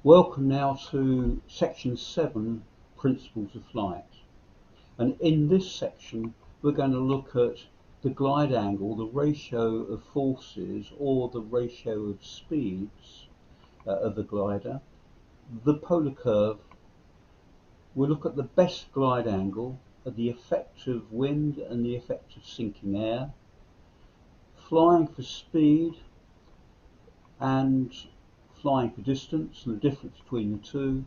Welcome now to section 7, Principles of Flight. And in this section we're going to look at the glide angle, the ratio of forces or the ratio of speeds of the glider, the polar curve. We'll look at the best glide angle, the effect of wind and the effect of sinking air, flying for speed and flying for distance and the difference between the two,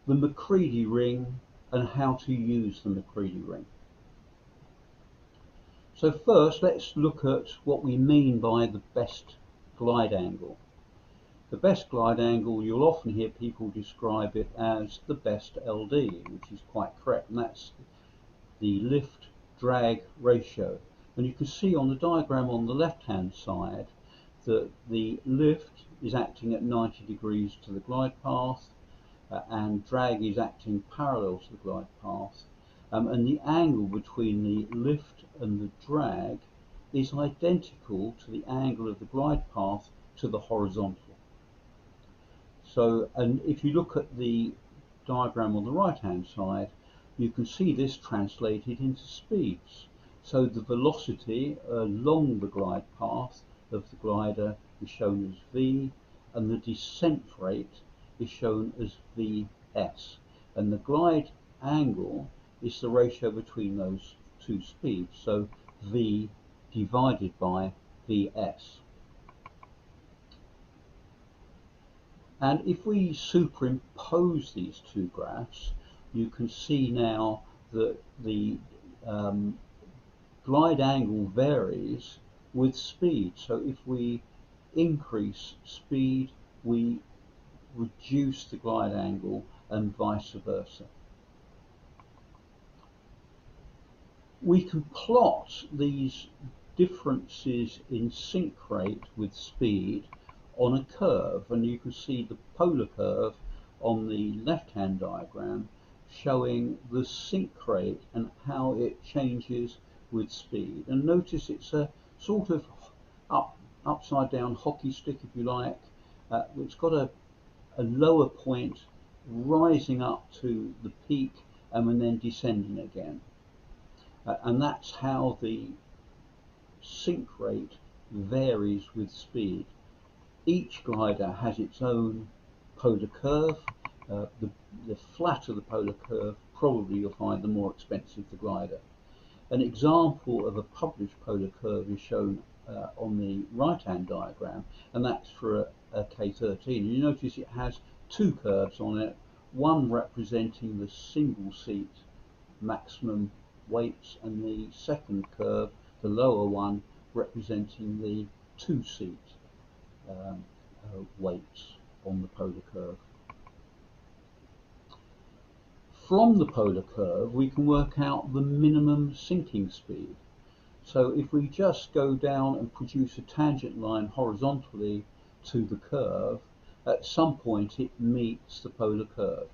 the MacReady ring and how to use the MacReady ring. So first let's look at what we mean by the best glide angle. The best glide angle, you'll often hear people describe it as the best LD, which is quite correct, and that's the lift drag ratio. And you can see on the diagram on the left hand side that the lift is acting at 90 degrees to the glide path and drag is acting parallel to the glide path, and the angle between the lift and the drag is identical to the angle of the glide path to the horizontal. So, and if you look at the diagram on the right hand side, you can see this translated into speeds. So the velocity along the glide path of the glider is shown as v, and the descent rate is shown as vs, and the glide angle is the ratio between those two speeds, so v divided by vs. And if we superimpose these two graphs, you can see now that the glide angle varies with speed. So if we increase speed, we reduce the glide angle and vice versa. We can plot these differences in sink rate with speed on a curve, and you can see the polar curve on the left hand diagram showing the sink rate and how it changes with speed. And notice it's a sort of upside down hockey stick, if you like. It's got a lower point rising up to the peak and then descending again, and that's how the sink rate varies with speed. Each glider has its own polar curve. The flatter the polar curve, probably you'll find the more expensive the glider. An example of a published polar curve is shown on the right hand diagram, and that's for a K13. You notice it has two curves on it, one representing the single seat maximum weights and the second curve, the lower one, representing the two seat weights on the polar curve. From the polar curve we can work out the minimum sinking speed. So if we just go down and produce a tangent line horizontally to the curve, at some point it meets the polar curve,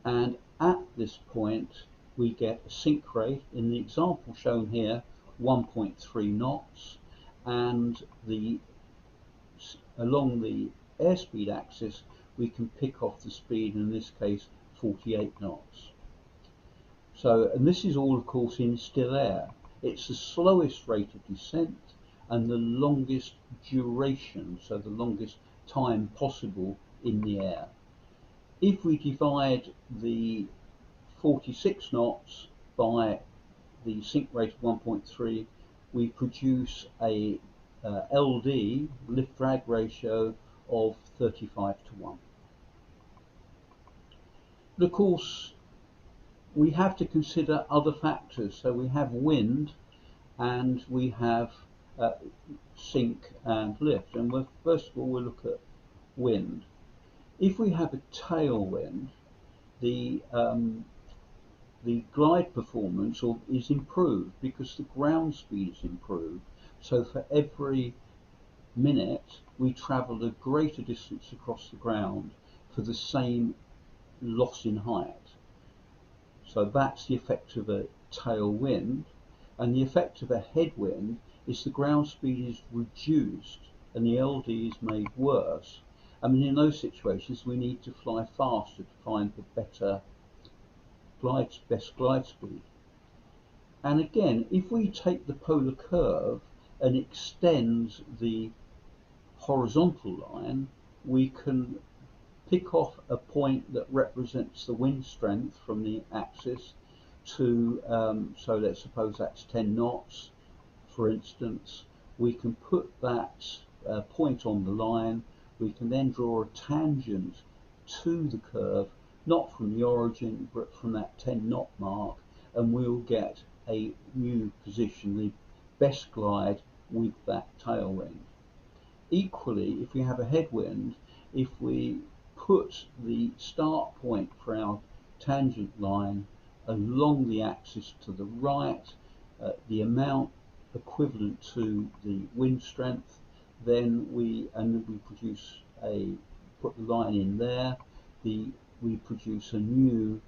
and at this point we get a sink rate, in the example shown here 1.3 knots, and along the airspeed axis we can pick off the speed, in this case 48 knots. So, and this is all of course in still air. It's the slowest rate of descent and the longest duration, so the longest time possible in the air. If we divide the 46 knots by the sink rate of 1.3, we produce a LD, lift drag ratio, of 35:1. But of course we have to consider other factors. So we have wind and we have sink and lift, and first of all we'll look at wind. If we have a tailwind, the glide performance is improved because the ground speed is improved. So for every minute we travel a greater distance across the ground for the same loss in height. So that's the effect of a tailwind, and the effect of a headwind is the ground speed is reduced and the LD is made worse, I mean, in those situations we need to fly faster to find the best glide speed. And again, if we take the polar curve and extend the horizontal line, we can pick off a point that represents the wind strength from the axis to, so let's suppose that's 10 knots, for instance. We can put that point on the line. We can then draw a tangent to the curve, not from the origin, but from that 10 knot mark, and we'll get a new position, the best glide with that tailwind. Equally, if we have a headwind, if we put the start point for our tangent line along the axis to the right, the amount equivalent to the wind strength, then we produce put the line in there, we produce a new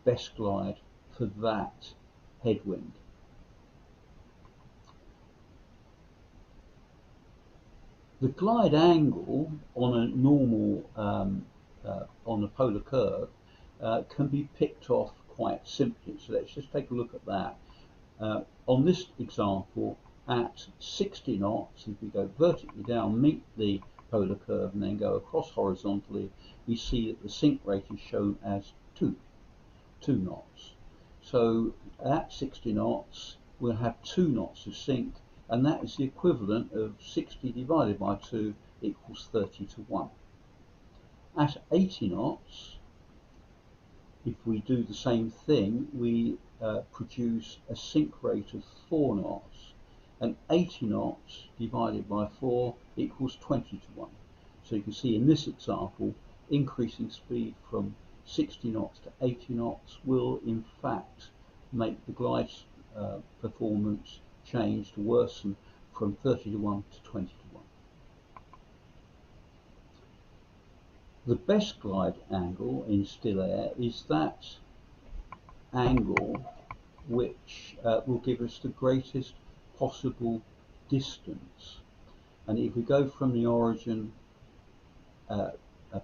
best glide for that headwind. The glide angle on a normal on a polar curve can be picked off quite simply. So let's just take a look at that. On this example, at 60 knots, if we go vertically down, meet the polar curve, and then go across horizontally, we see that the sink rate is shown as 2 knots. So at 60 knots, we'll have 2 knots of sink, and that is the equivalent of 60 divided by 2 equals 30 to 1. At 80 knots, if we do the same thing, we produce a sink rate of 4 knots, and 80 knots divided by 4 equals 20 to 1. So you can see in this example, increasing speed from 60 knots to 80 knots will in fact make the glide performance change to worsen from 30 to 1 to 20 to 1. The best glide angle in still air is that angle which will give us the greatest possible distance. And if we go from the origin,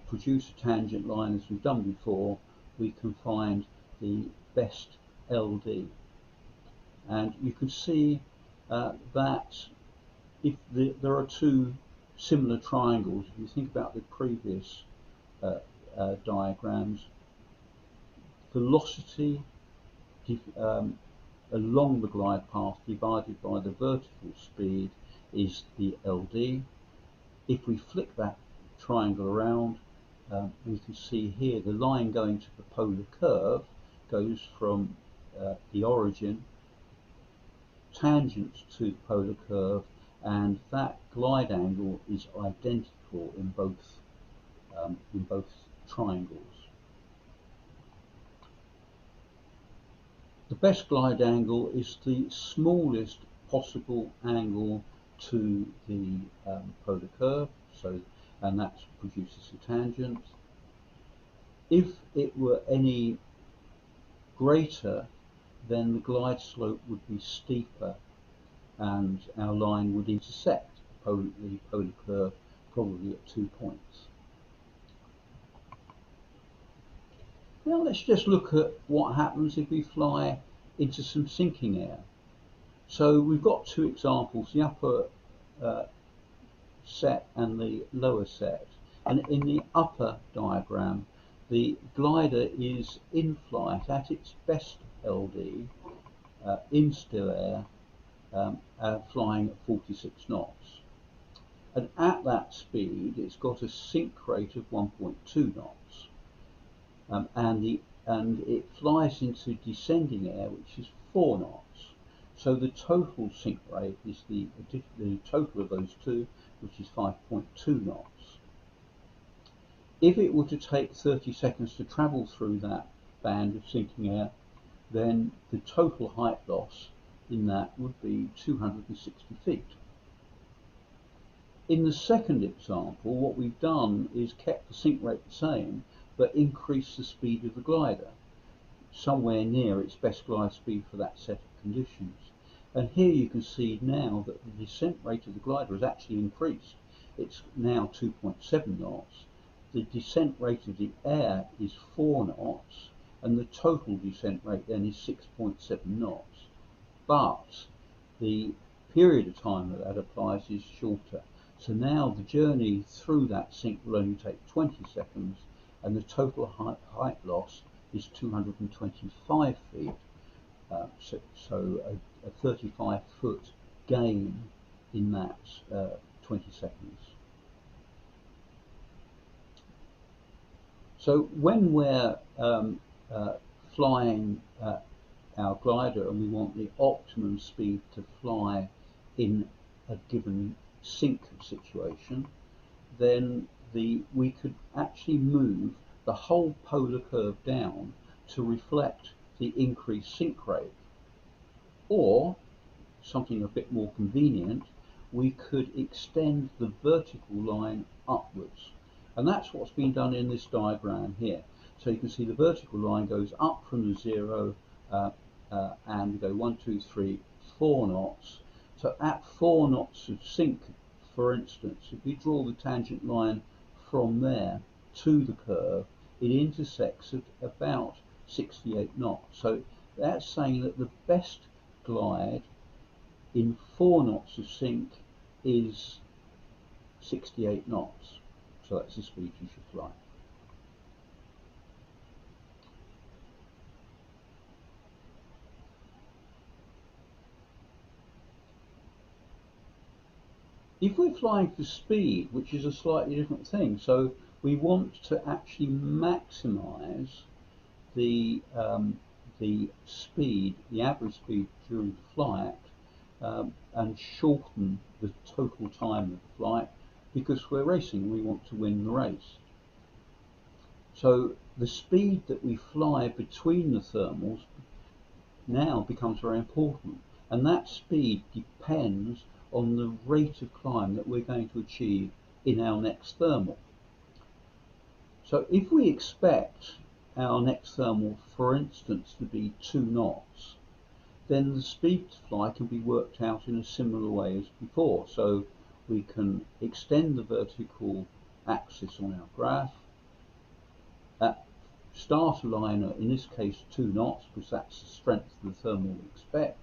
produce a tangent line as we've done before, we can find the best LD. And you can see that if there are two similar triangles, if you think about the previous diagrams, velocity along the glide path divided by the vertical speed is the LD. If we flick that triangle around, we can see here the line going to the polar curve goes from the origin tangent to the polar curve, and that glide angle is identical in both triangles. The best glide angle is the smallest possible angle to the polar curve, and that produces a tangent. If it were any greater, then the glide slope would be steeper and our line would intersect the polar curve probably at 2 points. Now let's just look at what happens if we fly into some sinking air. So we've got two examples, the upper set and the lower set. And in the upper diagram, the glider is in flight at its best LD in still air, flying at 46 knots. And at that speed, it's got a sink rate of 1.2 knots. And it flies into descending air, which is 4 knots. So the total sink rate is the total of those two, which is 5.2 knots. If it were to take 30 seconds to travel through that band of sinking air, then the total height loss in that would be 260 feet. In the second example, what we've done is kept the sink rate the same, but increased the speed of the glider, somewhere near its best glide speed for that set of conditions. And here you can see now that the descent rate of the glider has actually increased. it's now 2.7 knots. The descent rate of the air is 4 knots, and the total descent rate then is 6.7 knots. But the period of time that that applies is shorter. So now the journey through that sink will only take 20 seconds, and the total height loss is 225 feet. So a 35-foot gain in that 20 seconds. So when we're flying our glider and we want the optimum speed to fly in a given sink situation, then we could actually move the whole polar curve down to reflect the increased sink rate. Or, something a bit more convenient, we could extend the vertical line upwards. And that's what's been done in this diagram here. So you can see the vertical line goes up from the 0 and we go 1, 2, 3, 4 knots. So at 4 knots of sink, for instance, if we draw the tangent line from there to the curve, it intersects at about 68 knots. So that's saying that the best glide in 4 knots of sink is 68 knots. So that's the speed you should fly. If we're flying for speed, which is a slightly different thing, so we want to actually maximize the speed, the average speed during the flight, and shorten the total time of the flight, because we're racing, we want to win the race. So the speed that we fly between the thermals now becomes very important, and that speed depends on the rate of climb that we're going to achieve in our next thermal. So if we expect our next thermal, for instance, to be 2 knots, then the speed to fly can be worked out in a similar way as before. So we can extend the vertical axis on our graph, start a liner, in this case 2 knots, because that's the strength of the thermal we expect,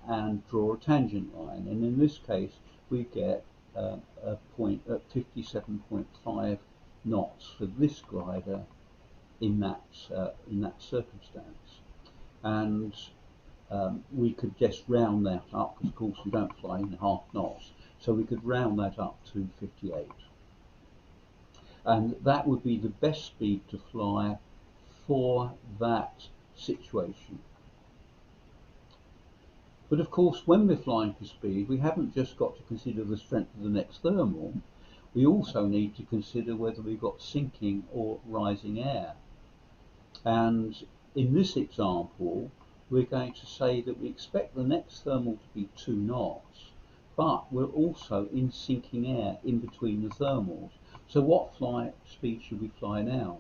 and draw a tangent line. And in this case we get a point at 57.5 knots for this glider in that circumstance. And we could just round that up, because of course we don't fly in half knots, so we could round that up to 58. And that would be the best speed to fly for that situation. But of course, when we're flying for speed, we haven't just got to consider the strength of the next thermal, we also need to consider whether we've got sinking or rising air. And in this example, we're going to say that we expect the next thermal to be 2 knots, but we're also in sinking air in between the thermals. So what flight speed should we fly now?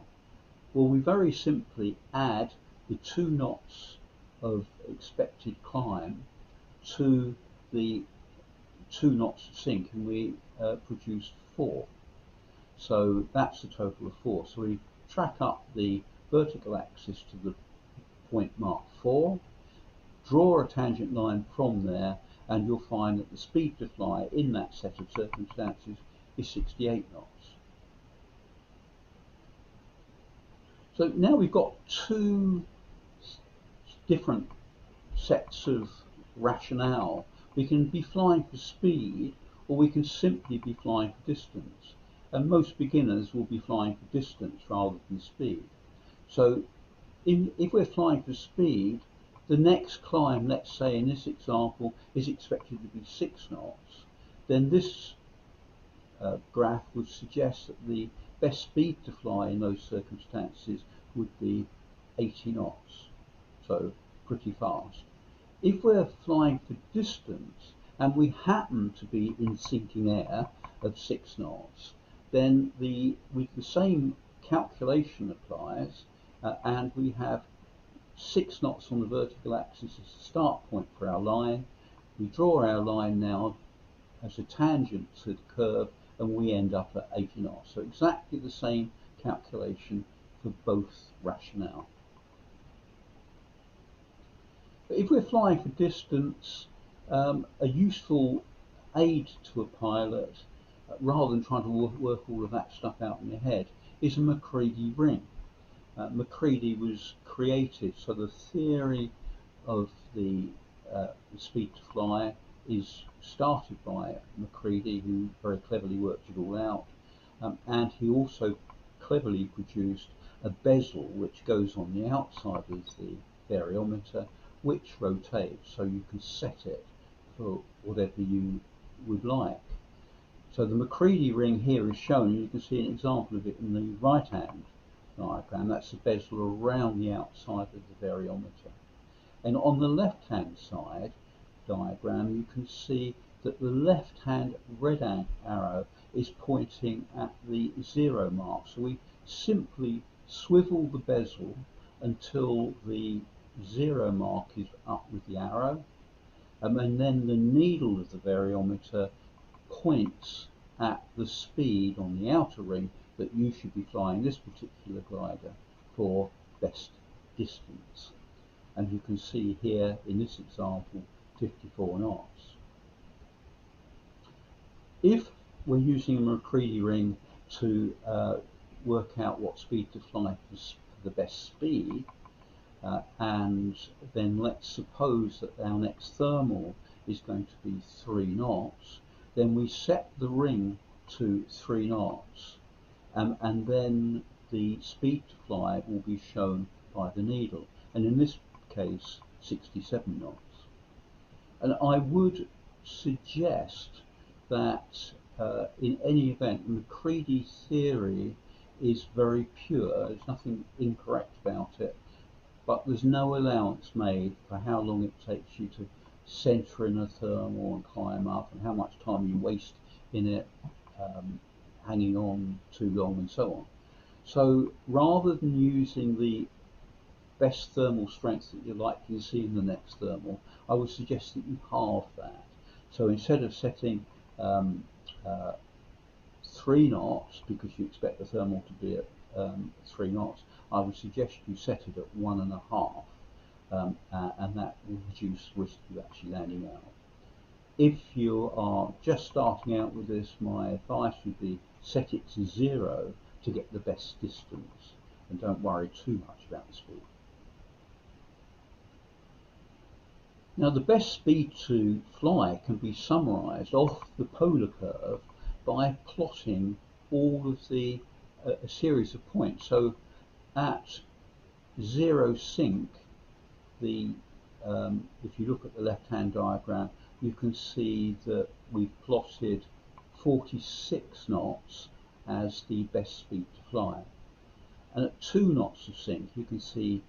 Well, we very simply add the 2 knots of expected climb to the 2 knots of sink, and we produce 4. So that's a total of 4. So we track up the vertical axis to the point marked 4, draw a tangent line from there, and you'll find that the speed to fly in that set of circumstances is 68 knots. So now we've got 2 different sets of rationale. We can be flying for speed, or we can simply be flying for distance. And most beginners will be flying for distance rather than speed. So if we're flying for speed, the next climb, let's say in this example, is expected to be 6 knots, then this graph would suggest that the best speed to fly in those circumstances would be 80 knots, so pretty fast. If we're flying for distance and we happen to be in sinking air of 6 knots, then with the same calculation applies, and we have 6 knots on the vertical axis as the start point for our line. We draw our line now as a tangent to the curve and we end up at 80 knots. So exactly the same calculation for both rationale. But if we're flying for distance, a useful aid to a pilot, rather than trying to work all of that stuff out in your head, is a MacReady ring. MacReady was created, so the theory of the speed to fly is started by MacReady, who very cleverly worked it all out, and he also cleverly produced a bezel which goes on the outside of the variometer, which rotates, so you can set it for whatever you would like. So the MacReady ring here is shown, and you can see an example of it in the right hand diagram. That's the bezel around the outside of the variometer. And on the left hand side diagram, you can see that the left hand red arrow is pointing at the 0 mark. So we simply swivel the bezel until the 0 mark is up with the arrow, and then the needle of the variometer points at the speed on the outer ring that you should be flying this particular glider for best distance. And you can see here in this example 54 knots. If we're using a MacReady ring to work out what speed to fly for the best speed, and then let's suppose that our next thermal is going to be 3 knots, then we set the ring to 3 knots, and then the speed to fly will be shown by the needle, and in this case 67 knots. And I would suggest that in any event, MacReady theory is very pure. There's nothing incorrect about it, but there's no allowance made for how long it takes you to center in a thermal and climb up, and how much time you waste in it hanging on too long, and so on. So rather than using the best thermal strength that you're likely to see in the next thermal, I would suggest that you halve that. So instead of setting 3 knots, because you expect the thermal to be at 3 knots, I would suggest you set it at 1.5, and that will reduce the risk of you actually landing out. If you are just starting out with this, my advice would be set it to 0 to get the best distance, and don't worry too much about the speed. Now, the best speed to fly can be summarized off the polar curve by plotting all of the a series of points. So at 0 sync, if you look at the left-hand diagram, you can see that we've plotted 46 knots as the best speed to fly. And at 2 knots of sync, you can see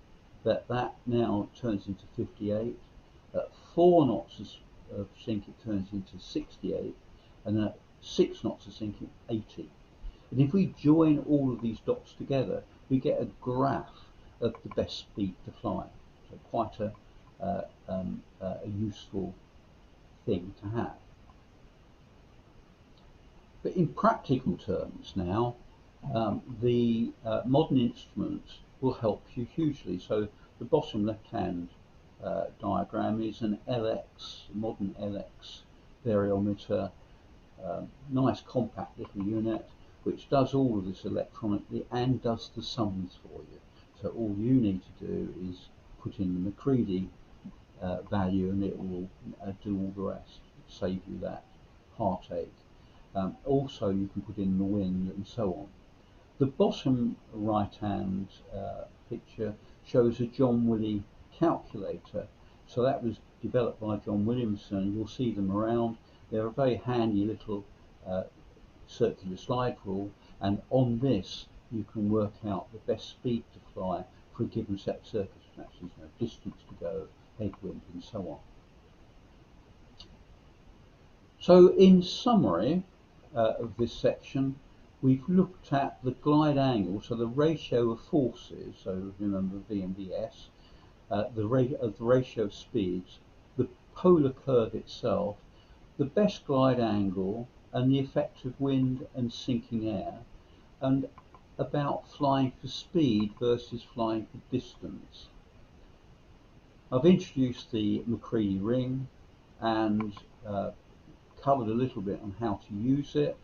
that that now turns into 58. At 4 knots of sync, it turns into 68, and at 6 knots of sync, 80. And if we join all of these dots together, we get a graph of the best speed to fly. So quite a useful thing to have. But in practical terms now, the modern instruments will help you hugely. So the bottom left-hand diagram is an modern LX variometer, nice compact little unit, which does all of this electronically and does the sums for you. So all you need to do is put in the MacReady value, and it will do all the rest, save you that heartache. Also, you can put in the wind and so on. The bottom right-hand picture shows a John Willie calculator. So that was developed by John Williamson. You'll see them around. They're a very handy little circular slide rule, and on this you can work out the best speed to fly for a given set of circumstances, distance to go, headwind, and so on. So in summary of this section, we've looked at the glide angle, so the ratio of forces, so remember V and Vs, the ratio of speeds, the polar curve itself, the best glide angle, and the effect of wind and sinking air, and about flying for speed versus flying for distance. I've introduced the MacReady ring and covered a little bit on how to use it,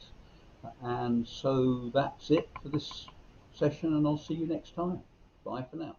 and so that's it for this session, and I'll see you next time. Bye for now.